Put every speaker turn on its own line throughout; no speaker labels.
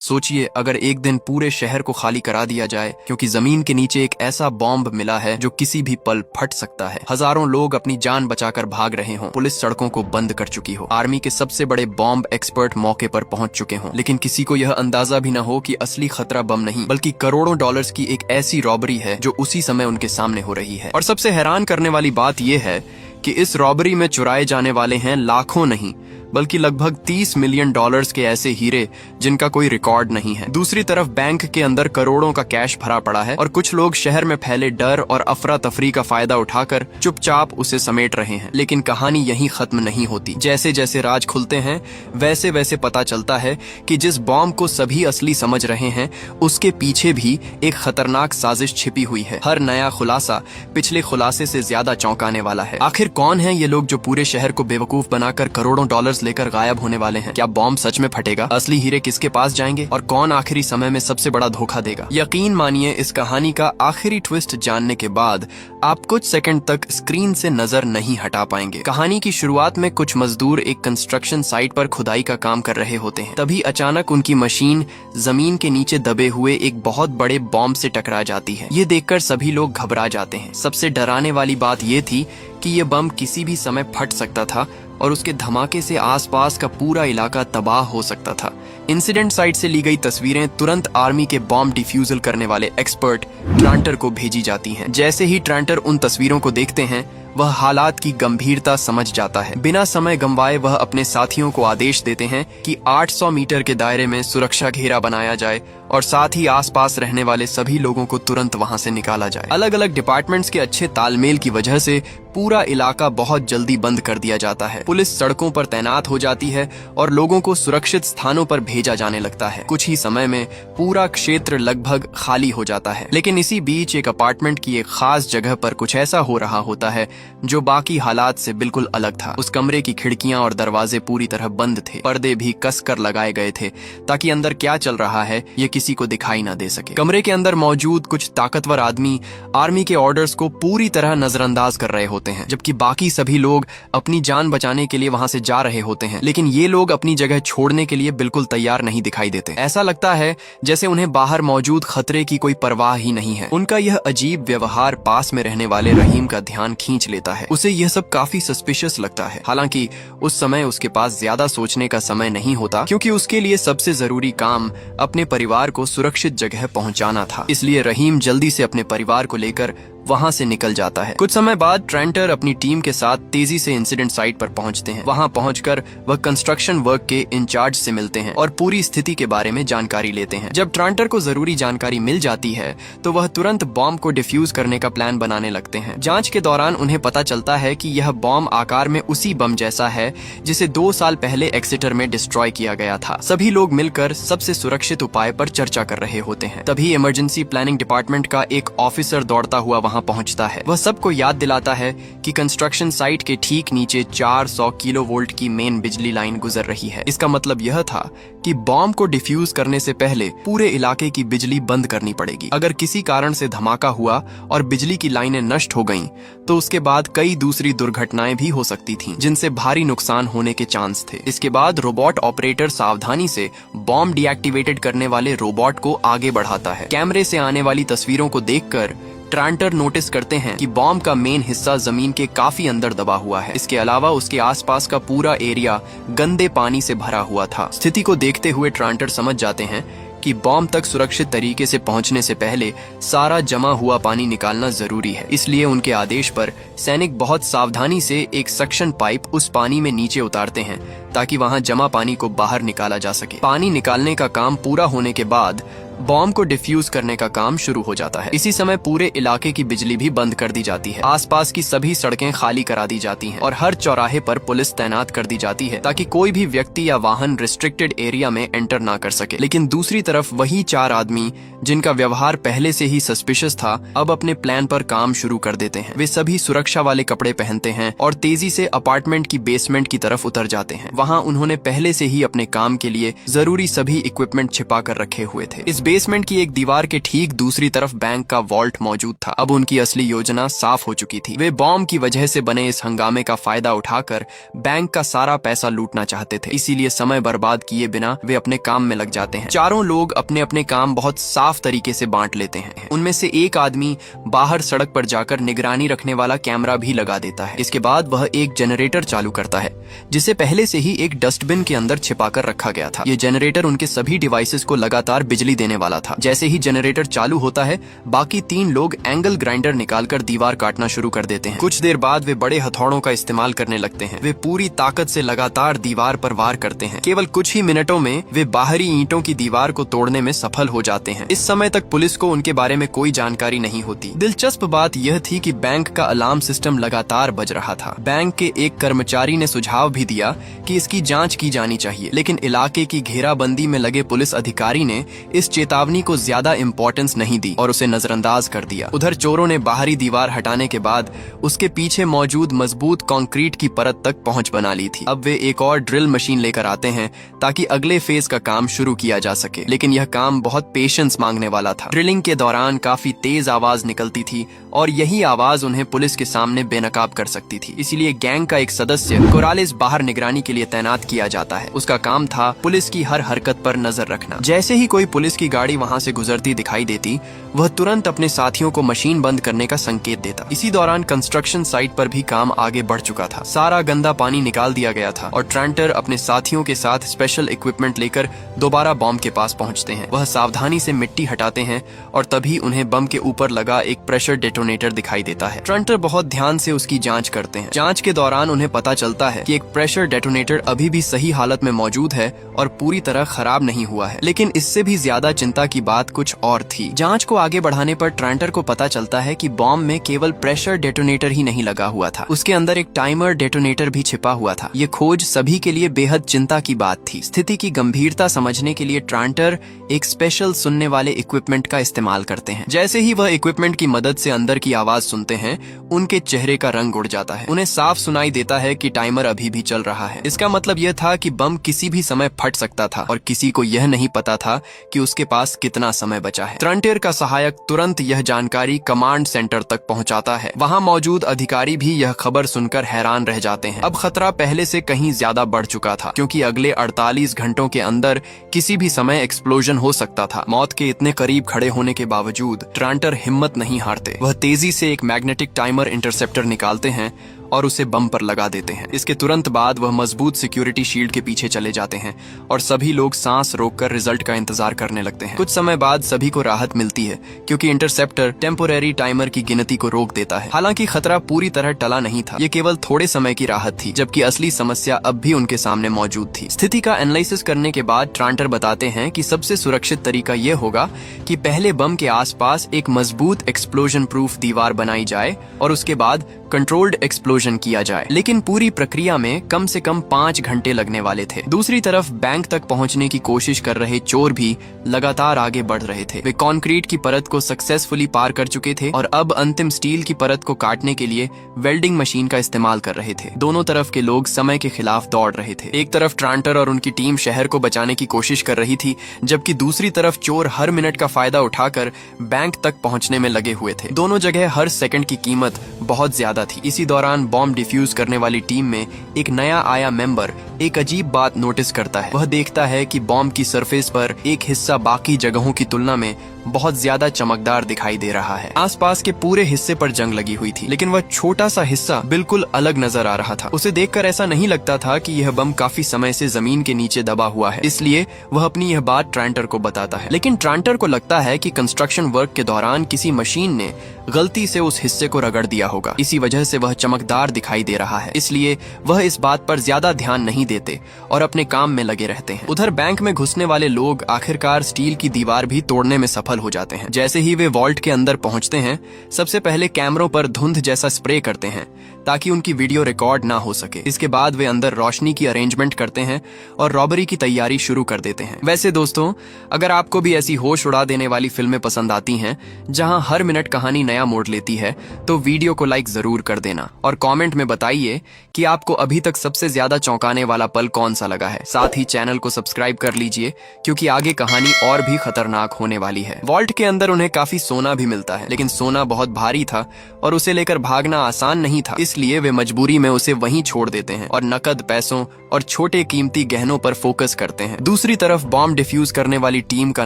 सोचिए अगर एक दिन पूरे शहर को खाली करा दिया जाए क्योंकि जमीन के नीचे एक ऐसा बॉम्ब मिला है जो किसी भी पल फट सकता है। हजारों लोग अपनी जान बचाकर भाग रहे हों, पुलिस सड़कों को बंद कर चुकी हो, आर्मी के सबसे बड़े बॉम्ब एक्सपर्ट मौके पर पहुंच चुके हों, लेकिन किसी को यह अंदाजा भी न हो कि असली खतरा बम नहीं बल्कि करोड़ों डॉलर्स की एक ऐसी रॉबरी है जो उसी समय उनके सामने हो रही है। और सबसे हैरान करने वाली बात यह है कि इस रॉबरी में चुराए जाने वाले हैं लाखों नहीं बल्कि लगभग 30 मिलियन डॉलर्स के ऐसे हीरे जिनका कोई रिकॉर्ड नहीं है। दूसरी तरफ बैंक के अंदर करोड़ों का कैश भरा पड़ा है और कुछ लोग शहर में फैले डर और अफरा तफरी का फायदा उठाकर चुपचाप उसे समेट रहे हैं। लेकिन कहानी यहीं खत्म नहीं होती। जैसे जैसे राज खुलते हैं वैसे वैसे पता चलता है कि जिस बॉम्ब को सभी असली समझ रहे हैं उसके पीछे भी एक खतरनाक साजिश छिपी हुई है। हर नया खुलासा पिछले खुलासे से ज्यादा चौंकाने वाला है। आखिर कौन है ये लोग जो पूरे शहर को बेवकूफ बनाकर करोड़ों डॉलर लेकर गायब होने वाले हैं? क्या बॉम्ब सच में फटेगा? असली हीरे किसके पास जाएंगे और कौन आखिरी समय में सबसे बड़ा धोखा देगा? यकीन मानिए इस कहानी का आखिरी ट्विस्ट जानने के बाद आप कुछ सेकंड तक स्क्रीन से नजर नहीं हटा पाएंगे। कहानी की शुरुआत में कुछ मजदूर एक कंस्ट्रक्शन साइट पर खुदाई का काम कर रहे होते हैं। तभी अचानक उनकी मशीन जमीन के नीचे दबे हुए एक बहुत बड़े बॉम्ब से टकरा जाती है। ये देखकर सभी लोग घबरा जाते हैं। सबसे डराने वाली बात ये थी कि ये बम किसी भी समय फट सकता था और उसके धमाके से आसपास का पूरा इलाका तबाह हो सकता था। इंसिडेंट साइट से ली गई तस्वीरें तुरंत आर्मी के बॉम्ब डिफ्यूजल करने वाले एक्सपर्ट ट्रांटर को भेजी जाती हैं। जैसे ही ट्रांटर उन तस्वीरों को देखते हैं वह हालात की गंभीरता समझ जाता है। बिना समय गंवाए वह अपने साथियों को आदेश देते हैं कि 800 मीटर के दायरे में सुरक्षा घेरा बनाया जाए और साथ ही आसपास रहने वाले सभी लोगों को तुरंत वहां से निकाला जाए। अलग अलग डिपार्टमेंट्स के अच्छे तालमेल की वजह से पूरा इलाका बहुत जल्दी बंद कर दिया जाता है। पुलिस सड़कों पर तैनात हो जाती है और लोगों को सुरक्षित स्थानों पर भेजा जाने लगता है। कुछ ही समय में पूरा क्षेत्र लगभग खाली हो जाता है। लेकिन इसी बीच एक अपार्टमेंट की एक खास जगह पर कुछ ऐसा हो रहा होता है जो बाकी हालात से बिल्कुल अलग था। उस कमरे की खिड़कियां और दरवाजे पूरी तरह बंद थे। पर्दे भी कसकर लगाए गए थे ताकि अंदर क्या चल रहा है ये किसी को दिखाई ना दे सके। कमरे के अंदर मौजूद कुछ ताकतवर आदमी आर्मी के ऑर्डर्स को पूरी तरह नजरअंदाज कर रहे होते हैं, जबकि बाकी सभी लोग अपनी जान बचाने के लिए वहां से जा रहे होते हैं। लेकिन ये लोग अपनी जगह छोड़ने के लिए बिल्कुल तैयार नहीं दिखाई देते। ऐसा लगता है जैसे उन्हें बाहर मौजूद खतरे की कोई परवाह ही नहीं है। उनका यह अजीब व्यवहार पास में रहने वाले रहीम का ध्यान खींच लेता है। उसे यह सब काफी सस्पिशियस लगता है। हालांकि उस समय उसके पास ज्यादा सोचने का समय नहीं होता क्योंकि उसके लिए सबसे जरूरी काम अपने परिवार को सुरक्षित जगह पहुंचाना था। इसलिए रहीम जल्दी से अपने परिवार को लेकर वहां से निकल जाता है। कुछ समय बाद ट्रेंटर अपनी टीम के साथ तेजी से इंसिडेंट साइट पर पहुंचते हैं। वहां पहुंचकर वह कंस्ट्रक्शन वर्क के इंचार्ज से मिलते हैं और पूरी स्थिति के बारे में जानकारी लेते हैं। जब ट्रेंटर को जरूरी जानकारी मिल जाती है तो वह तुरंत बॉम्ब को डिफ्यूज करने का प्लान बनाने लगते हैं। जांच के दौरान उन्हें पता चलता है कि यह बॉम्ब आकार में उसी बम जैसा है जिसे 2 साल पहले एक्सेटर में डिस्ट्रॉय किया गया था। सभी लोग मिलकर सबसे सुरक्षित उपाय पर चर्चा कर रहे होते हैं। तभी इमरजेंसी प्लानिंग डिपार्टमेंट का एक ऑफिसर दौड़ता हुआ वहां पहुंचता है। वह सबको याद दिलाता है कि कंस्ट्रक्शन साइट के ठीक नीचे 400 किलोवोल्ट की मेन बिजली लाइन गुजर रही है। इसका मतलब यह था कि बॉम्ब को डिफ्यूज करने से पहले पूरे इलाके की बिजली बंद करनी पड़ेगी। अगर किसी कारण से धमाका हुआ और बिजली की लाइनें नष्ट हो गईं, तो उसके बाद कई दूसरी दुर्घटनाएं भी हो सकती थीं, जिनसे भारी नुकसान होने के चांस थे। इसके बाद रोबोट ऑपरेटर सावधानी से बॉम्ब डीएक्टिवेटेड करने वाले रोबोट को आगे बढ़ाता है। कैमरे से आने वाली तस्वीरों को देखकर ट्रांटर नोटिस करते हैं कि बॉम्ब का मेन हिस्सा जमीन के काफी अंदर दबा हुआ है। इसके अलावा उसके आसपास का पूरा एरिया गंदे पानी से भरा हुआ था। स्थिति को देखते हुए ट्रांटर समझ जाते हैं कि बॉम्ब तक सुरक्षित तरीके से पहुंचने से पहले सारा जमा हुआ पानी निकालना जरूरी है। इसलिए उनके आदेश पर सैनिक बहुत सावधानी से एक सक्शन पाइप उस पानी में नीचे उतारते हैं ताकि वहां जमा पानी को बाहर निकाला जा सके। पानी निकालने का काम पूरा होने के बाद बॉम्ब को डिफ्यूज करने का काम शुरू हो जाता है। इसी समय पूरे इलाके की बिजली भी बंद कर दी जाती है। आसपास की सभी सड़कें खाली करा दी जाती हैं और हर चौराहे पर पुलिस तैनात कर दी जाती है ताकि कोई भी व्यक्ति या वाहन रिस्ट्रिक्टेड एरिया में एंटर ना कर सके। लेकिन दूसरी तरफ वही 4 आदमी जिनका व्यवहार पहले से ही सस्पिशियस था अब अपने प्लान पर काम शुरू कर देते हैं। वे सभी सुरक्षा वाले कपड़े पहनते हैं और तेजी से अपार्टमेंट की बेसमेंट की तरफ उतर जाते हैं। वहाँ उन्होंने पहले से ही अपने काम के लिए जरूरी सभी इक्विपमेंट छिपा कर रखे हुए थे। इस बेसमेंट की एक दीवार के ठीक दूसरी तरफ बैंक का वॉल्ट मौजूद था। अब उनकी असली योजना साफ हो चुकी थी। वे बॉम्ब की वजह से बने इस हंगामे का फायदा उठाकर बैंक का सारा पैसा लूटना चाहते थे। इसीलिए समय बर्बाद किए बिना वे अपने काम में लग जाते हैं। चारों लोग अपने अपने काम बहुत साफ तरीके से बांट लेते हैं। उनमें से एक आदमी बाहर सड़क पर जाकर निगरानी रखने वाला कैमरा भी लगा देता है। इसके बाद वह एक जनरेटर चालू करता है, जिसे पहले से ही एक डस्टबिन के अंदर छिपाकर रखा गया था। ये जनरेटर उनके सभी डिवाइसेस को लगातार बिजली देने वाला था। जैसे ही जनरेटर चालू होता है, बाकी 3 लोग एंगल ग्राइंडर निकालकर दीवार काटना शुरू कर देते हैं। कुछ देर बाद वे बड़े हथौड़ों का इस्तेमाल करने लगते हैं। वे पूरी ताकत से लगातार दीवार पर वार करते हैं। केवल कुछ ही मिनटों में वे बाहरी ईंटों की दीवार को तोड़ने में सफल हो जाते हैं। इस समय तक पुलिस को उनके बारे में कोई जानकारी नहीं होती। दिलचस्प बात यह थी कि बैंक का अलार्म सिस्टम लगातार बज रहा था। बैंक के एक कर्मचारी ने सुझाव भी दिया कि इसकी जांच की जानी चाहिए, लेकिन इलाके की घेराबंदी में लगे पुलिस अधिकारी ने इस चेतावनी को ज्यादा इम्पोर्टेंस नहीं दी और उसे नजरअंदाज कर दिया। उधर चोरों ने बाहरी दीवार हटाने के बाद उसके पीछे मौजूद मजबूत कंक्रीट की परत तक पहुंच बना ली थी। अब वे एक और ड्रिल मशीन लेकर आते हैं ताकि अगले फेज का काम शुरू किया जा सके, लेकिन यह काम बहुत पेशेंस मांगने वाला था। ड्रिलिंग के दौरान काफी तेज आवाज निकलती थी और यही आवाज उन्हें पुलिस के सामने बेनकाब कर सकती थी। इसलिए गैंग का एक सदस्य कोरालिस बाहर निगरानी के लिए तैनात किया जाता है। उसका काम था पुलिस की हर हरकत पर नजर रखना। जैसे ही कोई पुलिस की गाड़ी वहां से गुजरती दिखाई देती, वह तुरंत अपने साथियों को मशीन बंद करने का संकेत देता। इसी दौरान कंस्ट्रक्शन साइट पर भी काम आगे बढ़ चुका था। सारा गंदा पानी निकाल दिया गया था और ट्रांटर अपने साथियों के साथ स्पेशल इक्विपमेंट लेकर दोबारा बॉम्ब के पास पहुंचते हैं। वह सावधानी से मिट्टी हटाते हैं और तभी उन्हें बम के ऊपर लगा एक प्रेशर डेटोनेटर दिखाई देता है। ट्रांटर बहुत ध्यान से उसकी जांच करते हैं। जांच के दौरान उन्हें पता चलता है कि एक प्रेशर डेटोनेटर अभी भी सही हालत में मौजूद है और पूरी तरह खराब नहीं हुआ है। लेकिन इससे भी ज्यादा चिंता की बात कुछ और थी। जांच को आगे बढ़ाने पर ट्रांटर को पता चलता है कि बॉम्ब में केवल प्रेशर डेटोनेटर ही नहीं लगा हुआ था, उसके अंदर एक टाइमर डेटोनेटर भी छिपा हुआ था। ये खोज सभी के लिए बेहद चिंता की बात थी। स्थिति की गंभीरता समझने के लिए ट्रांटर एक स्पेशल सुनने वाले इक्विपमेंट का इस्तेमाल करते हैं। जैसे ही वह इक्विपमेंट की मदद से अंदर की आवाज सुनते हैं, उनके चेहरे का रंग उड़ जाता है। उन्हें साफ सुनाई देता है कि टाइमर अभी भी चल रहा है। इसका मतलब यह था कि बम किसी भी समय फट सकता था और किसी को यह नहीं पता था कि उसके पास कितना समय बचा है। ट्रांटर का सहायक तुरंत यह जानकारी कमांड सेंटर तक पहुंचाता है। वहां मौजूद अधिकारी भी यह खबर सुनकर हैरान रह जाते हैं। अब खतरा पहले से कहीं ज्यादा बढ़ चुका था, क्योंकि अगले 48 घंटों के अंदर किसी भी समय एक्सप्लोजन हो सकता था। मौत के इतने करीब खड़े होने के बावजूद ट्रांटर हिम्मत नहीं हारते। वह तेजी से एक मैग्नेटिक टाइमर इंटरसेप्टर निकालते हैं और उसे बम पर लगा देते हैं। इसके तुरंत बाद वह मजबूत सिक्योरिटी शील्ड के पीछे चले जाते हैं और सभी लोग सांस रोककर रिजल्ट का इंतजार करने लगते हैं। कुछ समय बाद सभी को राहत मिलती है, क्योंकि इंटरसेप्टर टेम्पोरेरी टाइमर की गिनती को रोक देता है। हालांकि खतरा पूरी तरह टला नहीं था, ये केवल थोड़े समय की राहत थी, जबकि असली समस्या अब भी उनके सामने मौजूद थी। स्थिति का एनालिसिस करने के बाद ट्रांटर बताते हैं कि सबसे सुरक्षित तरीका यह होगा कि पहले बम के आसपास एक मजबूत एक्सप्लोजन प्रूफ दीवार बनाई जाए और उसके बाद कंट्रोल्ड एक्सप्लोजन किया जाए। लेकिन पूरी प्रक्रिया में कम से कम 5 घंटे लगने वाले थे। दूसरी तरफ बैंक तक पहुंचने की कोशिश कर रहे चोर भी लगातार आगे बढ़ रहे थे। वे कंक्रीट की परत को सक्सेसफुली पार कर चुके थे और अब अंतिम स्टील की परत को काटने के लिए वेल्डिंग मशीन का इस्तेमाल कर रहे थे। दोनों तरफ के लोग समय के खिलाफ दौड़ रहे थे। एक तरफ ट्रांटर और उनकी टीम शहर को बचाने की कोशिश कर रही थी, जबकि दूसरी तरफ चोर हर मिनट का फायदा उठाकर बैंक तक पहुंचने में लगे हुए थे। दोनों जगह हर सेकंड की कीमत बहुत ज्यादा थी। इसी दौरान बॉम्ब डिफ्यूज करने वाली टीम में एक नया आया मेंबर एक अजीब बात नोटिस करता है। वह देखता है कि बॉम्ब की सरफेस पर एक हिस्सा बाकी जगहों की तुलना में बहुत ज्यादा चमकदार दिखाई दे रहा है। आसपास के पूरे हिस्से पर जंग लगी हुई थी, लेकिन वह छोटा सा हिस्सा बिल्कुल अलग नजर आ रहा था। उसे देखकर ऐसा नहीं लगता था कि यह बम काफी समय से जमीन के नीचे दबा हुआ है, इसलिए वह अपनी यह बात ट्रांटर को बताता है। लेकिन ट्रांटर को लगता है कि कंस्ट्रक्शन वर्क के दौरान किसी मशीन ने गलती से उस हिस्से को रगड़ दिया होगा, इसी वजह से वह चमकदार दिखाई दे रहा है। इसलिए वह इस बात पर ज्यादा ध्यान नहीं देते और अपने काम में लगे रहते हैं। उधर बैंक में घुसने वाले लोग आखिरकार स्टील की दीवार भी तोड़ने में सफल हो जाते हैं। जैसे ही वे वॉल्ट के अंदर पहुंचते हैं, सबसे पहले कैमरों पर धुंध जैसा स्प्रे करते हैं ताकि उनकी वीडियो रिकॉर्ड ना हो सके। इसके बाद वे अंदर रोशनी की अरेंजमेंट करते हैं और रॉबरी की तैयारी शुरू कर देते हैं। वैसे दोस्तों, अगर आपको भी ऐसी होश उड़ा देने वाली फिल्में पसंद आती हैं जहां हर मिनट कहानी नया मोड़ लेती है, तो वीडियो को लाइक जरूर जरूर कर देना और कमेंट में बताइए कि आपको अभी तक सबसे ज्यादा चौंकाने वाला पल कौन सा लगा है। साथ ही चैनल को सब्सक्राइब कर लीजिए क्योंकि आगे कहानी और भी खतरनाक होने वाली है। वॉल्ट के अंदर उन्हें काफी सोना भी मिलता है, लेकिन सोना बहुत भारी था और उसे लेकर भागना आसान नहीं था, इसलिए वे मजबूरी में उसे वहीं छोड़ देते हैं और नकद पैसों और छोटे कीमती गहनों पर फोकस करते हैं। दूसरी तरफ बॉम्ब डिफ्यूज करने वाली टीम का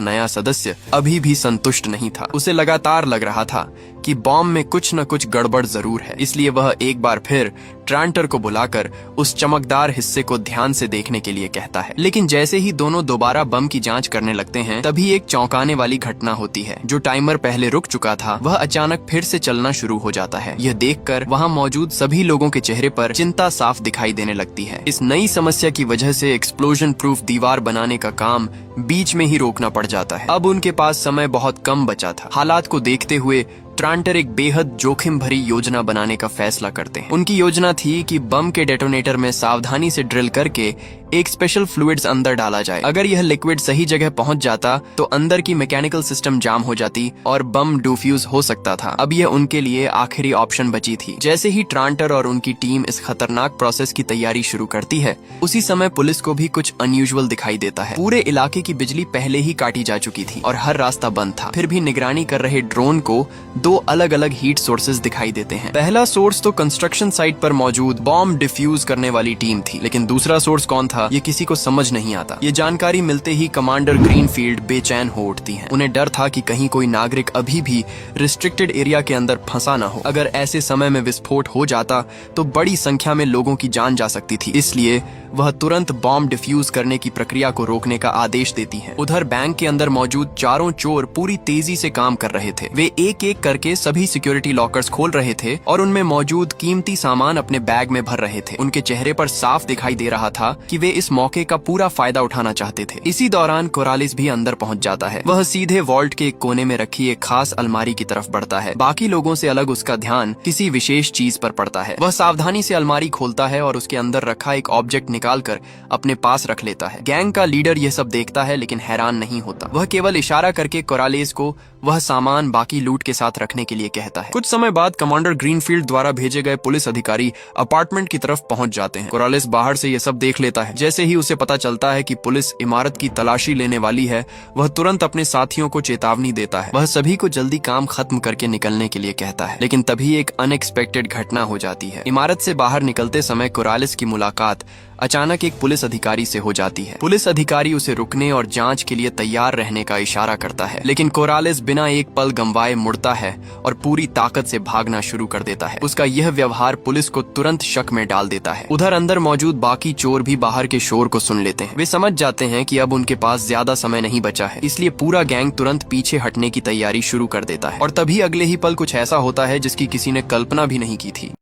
नया सदस्य अभी भी संतुष्ट नहीं था। उसे लगातार लग रहा था कि बॉम्ब में कुछ न कुछ गड़बड़ जरूर है, इसलिए वह एक बार फिर ट्रांटर को बुलाकर उस चमकदार हिस्से को ध्यान से देखने के लिए कहता है। लेकिन जैसे ही दोनों दोबारा बम की जांच करने लगते हैं, तभी एक चौंकाने वाली घटना होती है। जो टाइमर पहले रुक चुका था वह अचानक फिर से चलना शुरू हो जाता है। यह देखकर वहां मौजूद सभी लोगों के चेहरे पर चिंता साफ दिखाई देने लगती है। इस नई समस्या की वजह से एक्सप्लोजन प्रूफ दीवार बनाने का काम बीच में ही रोकना पड़ जाता है। अब उनके पास समय बहुत कम बचा था। हालात को देखते हुए ट्रांटर एक बेहद जोखिम भरी योजना बनाने का फैसला करते हैं। उनकी योजना थी कि बम के डेटोनेटर में सावधानी से ड्रिल करके एक स्पेशल फ्लूइड्स अंदर डाला जाए। अगर यह लिक्विड सही जगह पहुंच जाता तो अंदर की मैकेनिकल सिस्टम जाम हो जाती और बम डिफ्यूज हो सकता था। अब यह उनके लिए आखिरी ऑप्शन बची थी। जैसे ही ट्रांटर और उनकी टीम इस खतरनाक प्रोसेस की तैयारी शुरू करती है, उसी समय पुलिस को भी कुछ अनयूजुअल दिखाई देता है। पूरे इलाके की बिजली पहले ही काटी जा चुकी थी और हर रास्ता बंद था। फिर भी निगरानी कर रहे ड्रोन को दो अलग अलग हीट सोर्सेज दिखाई देते हैं। पहला सोर्स तो कंस्ट्रक्शन साइट पर मौजूद बॉम्ब डिफ्यूज करने वाली टीम थी, लेकिन दूसरा सोर्स कौन था ये किसी को समझ नहीं आता। ये जानकारी मिलते ही कमांडर ग्रीनफील्ड बेचैन हो उठती हैं। उन्हें डर था कि कहीं कोई नागरिक अभी भी रिस्ट्रिक्टेड एरिया के अंदर फंसा न हो। अगर ऐसे समय में विस्फोट हो जाता तो बड़ी संख्या में लोगों की जान जा सकती थी, इसलिए वह तुरंत बॉम्ब डिफ्यूज करने की प्रक्रिया को रोकने का आदेश देती है। उधर बैंक के अंदर मौजूद चारों चोर पूरी तेजी से काम कर रहे थे। वे एक एक करके सभी सिक्योरिटी लॉकर्स खोल रहे थे और उनमें मौजूद कीमती सामान अपने बैग में भर रहे थे। उनके चेहरे पर साफ दिखाई दे रहा था कि वे इस मौके का पूरा फायदा उठाना चाहते थे। इसी दौरान कोरालिस भी अंदर पहुंच जाता है। वह सीधे वॉल्ट के एक कोने में रखी एक खास अलमारी की तरफ बढ़ता है। बाकी लोगों से अलग उसका ध्यान किसी विशेष चीज पर पड़ता है। वह सावधानी से अलमारी खोलता है और उसके अंदर रखा एक ऑब्जेक्ट निकालकर अपने पास रख लेता है। गैंग का लीडर यह सब देखता है लेकिन हैरान नहीं होता। वह केवल इशारा करके कोरालिस को वह सामान बाकी लूट के साथ रखने के लिए कहता है। कुछ समय बाद कमांडर ग्रीनफील्ड द्वारा भेजे गए पुलिस अधिकारी अपार्टमेंट की तरफ पहुंच जाते हैं। कोरालिस बाहर से यह सब देख लेता है। जैसे ही उसे पता चलता है कि पुलिस इमारत की तलाशी लेने वाली है, वह तुरंत अपने साथियों को चेतावनी देता है। वह सभी को जल्दी काम खत्म करके निकलने के लिए कहता है, लेकिन तभी एक अनएक्सपेक्टेड घटना हो जाती है। इमारत से बाहर निकलते समय कोरालिस की मुलाकात अचानक एक पुलिस अधिकारी से हो जाती है। पुलिस अधिकारी उसे रुकने और जांच के लिए तैयार रहने का इशारा करता है, लेकिन कोरालिस बिना एक पल गंवाए मुड़ता है और पूरी ताकत से भागना शुरू कर देता है। उसका यह व्यवहार पुलिस को तुरंत शक में डाल देता है। उधर अंदर मौजूद बाकी चोर भी बाहर के शोर को सुन लेते हैं। वे समझ जाते हैं कि अब उनके पास ज्यादा समय नहीं बचा है, इसलिए पूरा गैंग तुरंत पीछे हटने की तैयारी शुरू कर देता है। और तभी अगले ही पल कुछ ऐसा होता है जिसकी किसी ने कल्पना भी नहीं की थी।